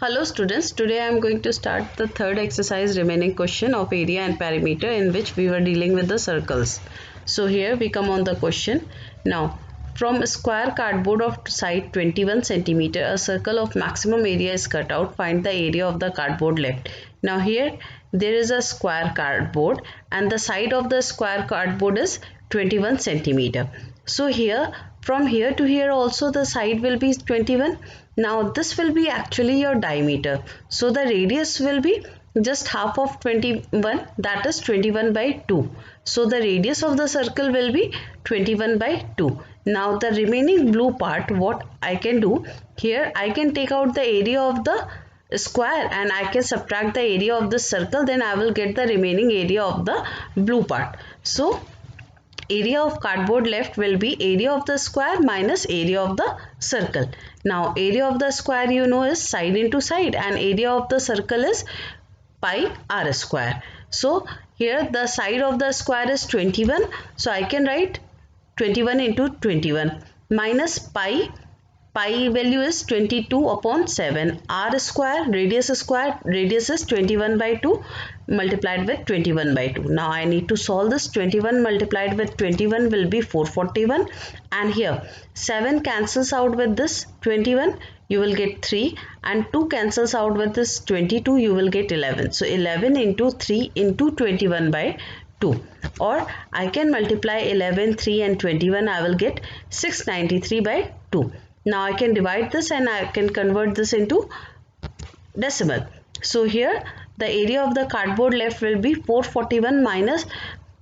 Hello students, today I am going to start the third exercise remaining question of area and perimeter in which we were dealing with the circles. So here we come on the question. Now from a square cardboard of side 21 centimeter, a circle of maximum area is cut out. Find the area of the cardboard left. Now here there is a square cardboard and the side of the square cardboard is 21 centimeter. So here from here to here also the side will be 21. Now this will be actually your diameter. So the radius will be just half of 21, that is 21 by 2. So the radius of the circle will be 21 by 2. Now the remaining blue part, what I can do here, I can take out the area of the square and I can subtract the area of the circle, then I will get the remaining area of the blue part. So area of cardboard left will be area of the square minus area of the circle. Now area of the square you know is side into side and area of the circle is pi r square. So here the side of the square is 21. So I can write 21 into 21 minus pi value is 22 upon 7. R square, radius is 21 by 2 multiplied with 21 by 2. Now I need to solve this. 21 multiplied with 21 will be 441 and here 7 cancels out with this 21, you will get 3 and 2 cancels out with this 22, you will get 11. So 11 into 3 into 21 by 2, or I can multiply 11, 3 and 21, I will get 693 by 2. Now I can divide this and I can convert this into decimal. So here the area of the cardboard left will be 441 minus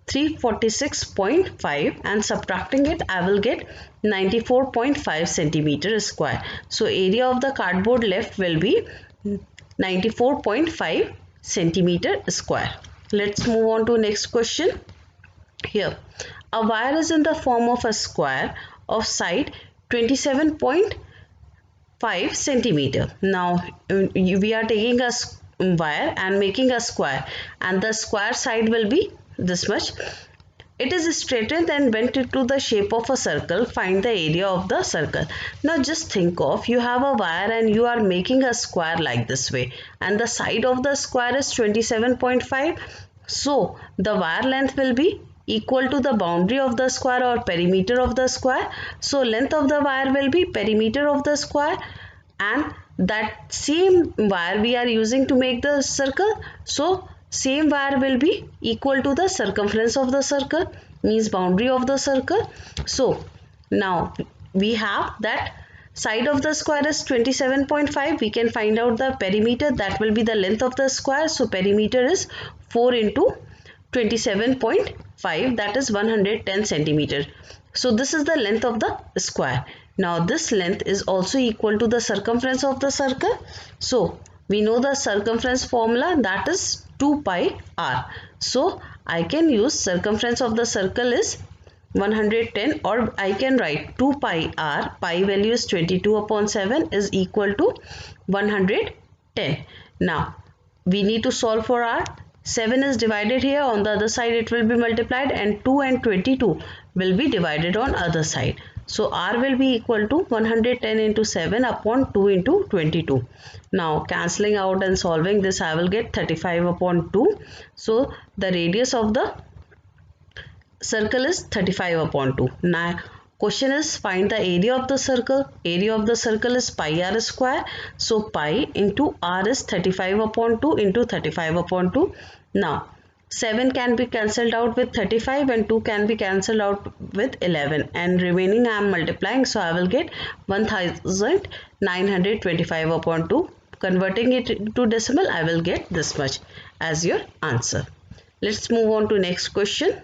346.5 and subtracting it I will get 94.5 centimeter square. So area of the cardboard left will be 94.5 centimeter square. Let's move on to next question. Here a wire is in the form of a square of side 27.5 centimeter. Now we are taking a wire and making a square and the square side will be this much. It is straightened and bent into the shape of a circle. Find the area of the circle. Now just think of, you have a wire and you are making a square like this way and the side of the square is 27.5. So the wire length will be equal to the boundary of the square or perimeter of the square. So length of the wire will be perimeter of the square and that same wire we are using to make the circle. So same wire will be equal to the circumference of the circle, means boundary of the circle. So now we have that side of the square is 27.5. We can find out the perimeter, that will be the length of the square. So perimeter is 4 into 27.5, that is 110 centimeter. So this is the length of the square. Now this length is also equal to the circumference of the circle. So we know the circumference formula, that is 2 pi r. So I can use circumference of the circle is 110, or I can write 2 pi r, pi value is 22 upon 7 is equal to 110. Now we need to solve for r. 7 is divided here, on the other side it will be multiplied, and 2 and 22 will be divided on other side. So r will be equal to 110 into 7 upon 2 into 22. Now cancelling out and solving this, I will get 35 upon 2. So the radius of the circle is 35 upon 2. Now question is find the area of the circle. Area of the circle is pi r square. So pi into r is 35 upon 2 into 35 upon 2. Now 7 can be cancelled out with 35 and 2 can be cancelled out with 11 and remaining I am multiplying, so I will get 1925 upon 2. Converting it to decimal, I will get this much as your answer. Let's move on to next question.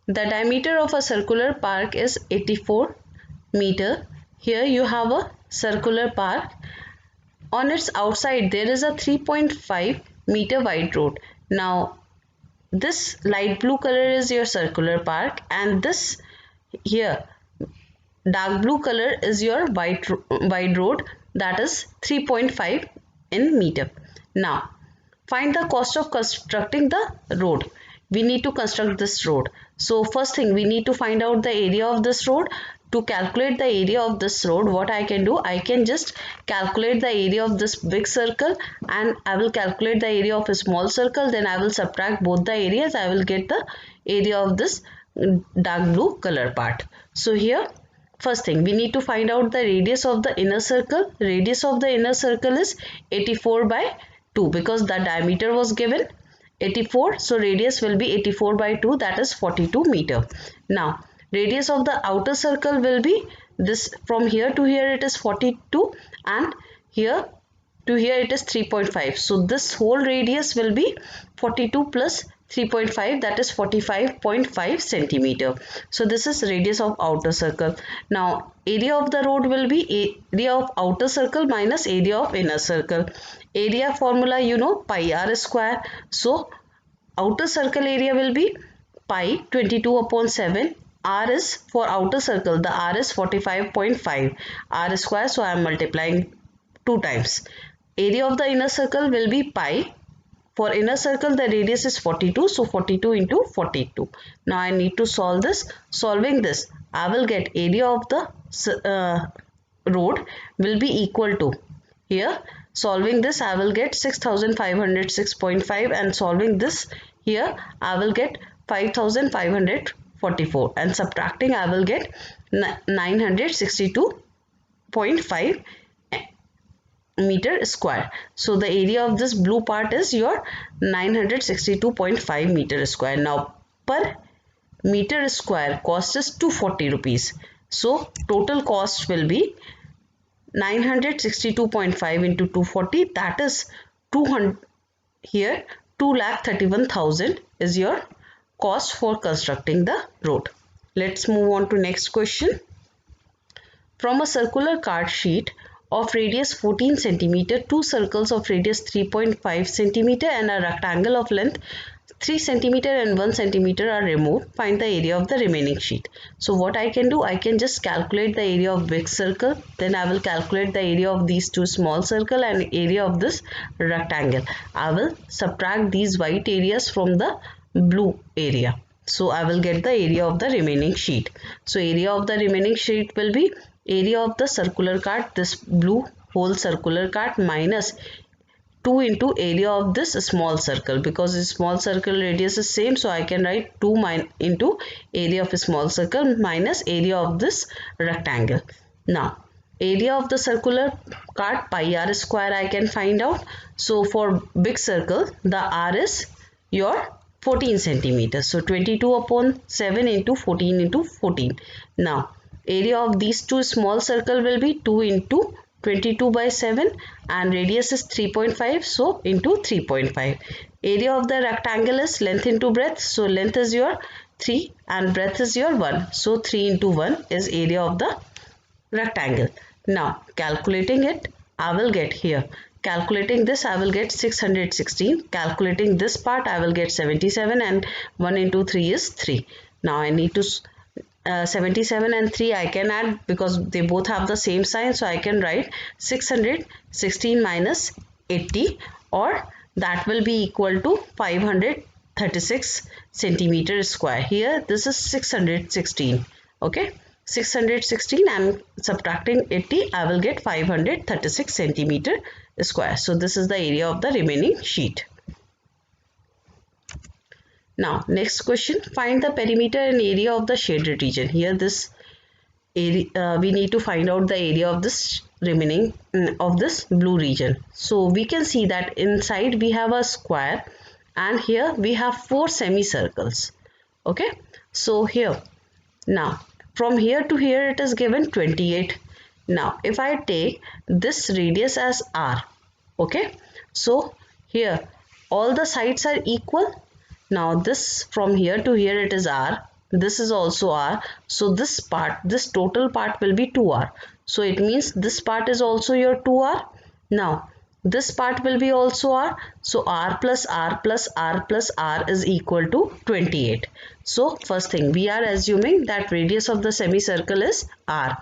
The diameter of a circular park is 84 meter. Here you have a circular park. On its outside there is a 3.5 meter wide road. Now this light blue color is your circular park and this here dark blue color is your wide road, that is 3.5 in meter. Now find the cost of constructing the road. we need to construct this road. So first thing, we need to find out the area of this road. To calculate the area of this road, what I can do, I can just calculate the area of this big circle and I will calculate the area of a small circle. Then I will subtract both the areas. I will get the area of this dark blue color part. So here, first thing, we need to find out the radius of the inner circle. Radius of the inner circle is 84 by 2 because the diameter was given 84. So radius will be 84 by 2, that is 42 meter. Now radius of the outer circle will be this, from here to here it is 42 and here to here it is 3.5. So this whole radius will be 42 plus 3.5, that is 45.5 centimeter. So this is radius of outer circle. Now area of the road will be area of outer circle minus area of inner circle. Area formula you know, pi r square. So outer circle area will be pi 22 upon 7. R is for outer circle, the R is 45.5 R square, so I am multiplying 2 times. Area of the inner circle will be pi. For inner circle the radius is 42, so 42 into 42. Now I need to solve this. Solving this, I will get area of the road will be equal to, here solving this I will get 6506.5 and solving this here I will get 5544 and subtracting I will get 962.5 meter square. So the area of this blue part is your 962.5 meter square. Now per meter square cost is 240 rupees. So total cost will be 962.5 into 240, that is 200, here 2,31,000 is your cost for constructing the road. Let's move on to next question. From a circular card sheet of radius 14 cm, two circles of radius 3.5 cm and a rectangle of length 3 cm and 1 cm are removed. Find the area of the remaining sheet. So what I can do, I can just calculate the area of big circle. Then I will calculate the area of these two small circle and area of this rectangle. I will subtract these white areas from the blue area. So I will get the area of the remaining sheet. So area of the remaining sheet will be area of the circular card, this blue whole circular card, minus 2 into area of this small circle, because the small circle radius is same, so I can write 2 into area of a small circle minus area of this rectangle. Now area of the circular card pi r square I can find out. So for big circle the r is your 14 centimeters. So 22 upon 7 into 14 into 14. Now area of these two small circle will be 2 into 22 by 7 and radius is 3.5, so into 3.5. Area of the rectangle is length into breadth, so length is your 3 and breadth is your 1, so 3 into 1 is area of the rectangle. Now calculating it, I will get here, calculating this I will get 616, calculating this part I will get 77 and 1 into 3 is 3. Now I need to 77 and 3 I can add because they both have the same sign, so I can write 616 minus 80, or that will be equal to 536 centimeter square. Here this is 616, okay, 616 I am subtracting 80, I will get 536 centimeter square. So this is the area of the remaining sheet. Now next question, find the perimeter and area of the shaded region. Here this area, we need to find out the area of this remaining of this blue region. So we can see that inside we have a square and here we have 4 semicircles. Okay, so here, now from here to here it is given 28. Now if I take this radius as r, okay, so here all the sides are equal. Now this from here to here it is r, this is also r, so this part, this total part will be 2r. So it means this part is also your 2r. Now this part will be also r, so r plus r plus r plus r is equal to 28. So first thing, we are assuming that radius of the semicircle is r.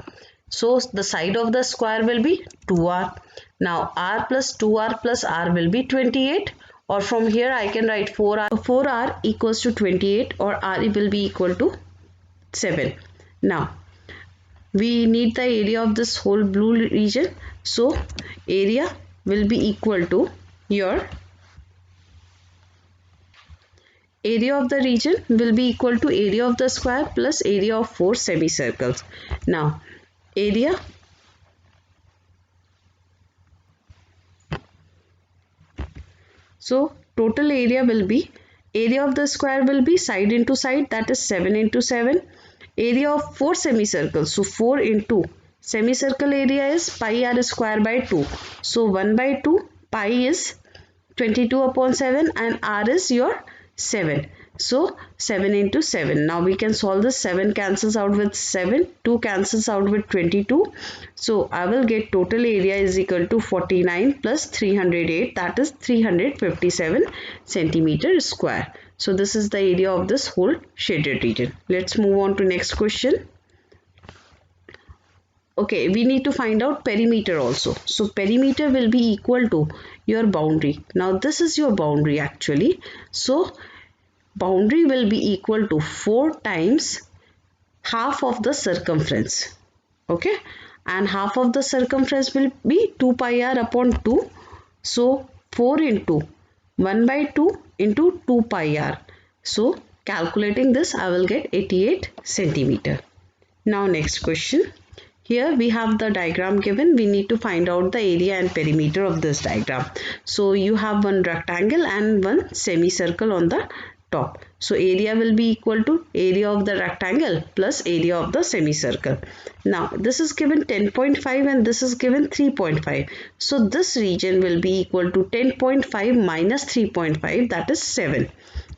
So the side of the square will be 2r. Now r plus 2r plus r will be 28, or from here I can write 4r equals to 28, or r will be equal to 7. Now we need the area of this whole blue region, so area will be equal to your area of the region will be equal to area of the square plus area of 4 semicircles. Now area so total area will be, area of the square will be side into side, that is 7 into 7. Area of 4 semicircles, so 4 into semicircle area is pi r square by 2. So 1 by 2, pi is 22 upon 7 and r is your 7. So 7 into 7. Now we can solve this. 7 cancels out with 7, 2 cancels out with 22. So I will get total area is equal to 49 plus 308, that is 357 centimeter square. So this is the area of this whole shaded region. Let's move on to next question. Okay, we need to find out perimeter also. So perimeter will be equal to your boundary. Now this is your boundary actually. So boundary will be equal to 4 times half of the circumference. Okay, and half of the circumference will be 2 pi r upon 2. So 4 into 1 by 2 into 2 pi r. So calculating this I will get 88 centimeter. Now next question. Here we have the diagram given. We need to find out the area and perimeter of this diagram. So you have one rectangle and one semicircle on the top. So area will be equal to area of the rectangle plus area of the semicircle. Now this is given 10.5 and this is given 3.5. So this region will be equal to 10.5 minus 3.5, that is 7.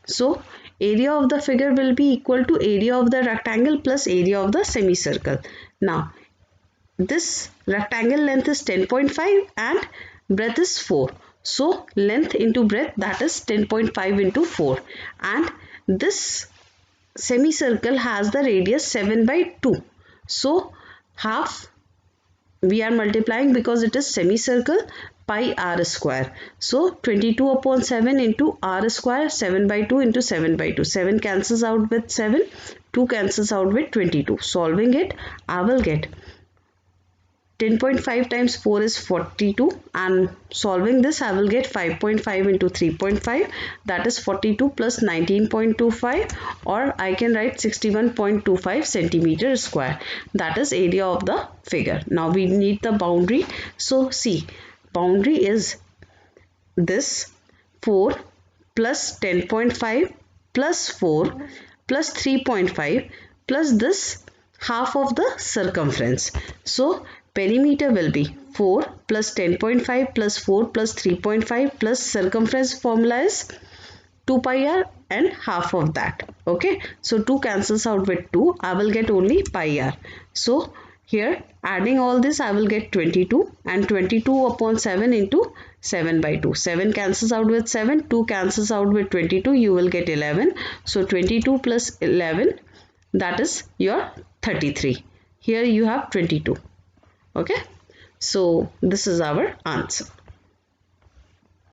So area of the figure will be equal to area of the rectangle plus area of the semicircle. Now this rectangle length is 10.5 and breadth is 4. So length into breadth, that is 10.5 into 4, and this semicircle has the radius 7 by 2. So half we are multiplying because it is semicircle, pi r square. So 22 upon 7 into r square, 7 by 2 into 7 by 2. 7 cancels out with 7, 2 cancels out with 22. Solving it, I will get 10.5 times 4 is 42, and solving this I will get 5.5 into 3.5, that is 42 plus 19.25, or I can write 61.25 centimeter square. That is area of the figure. Now we need the boundary. So see, boundary is this 4 plus 10.5 plus 4 plus 3.5 plus this half of the circumference. So perimeter will be 4 plus 10.5 plus 4 plus 3.5 plus circumference formula is 2 pi r and half of that. Okay, so 2 cancels out with 2. I will get only pi r. So here adding all this I will get 22, and 22 upon 7 into 7 by 2. 7 cancels out with 7, 2 cancels out with 22, you will get 11. So 22 plus 11, that is your 33. Here you have 22. Okay, so this is our answer.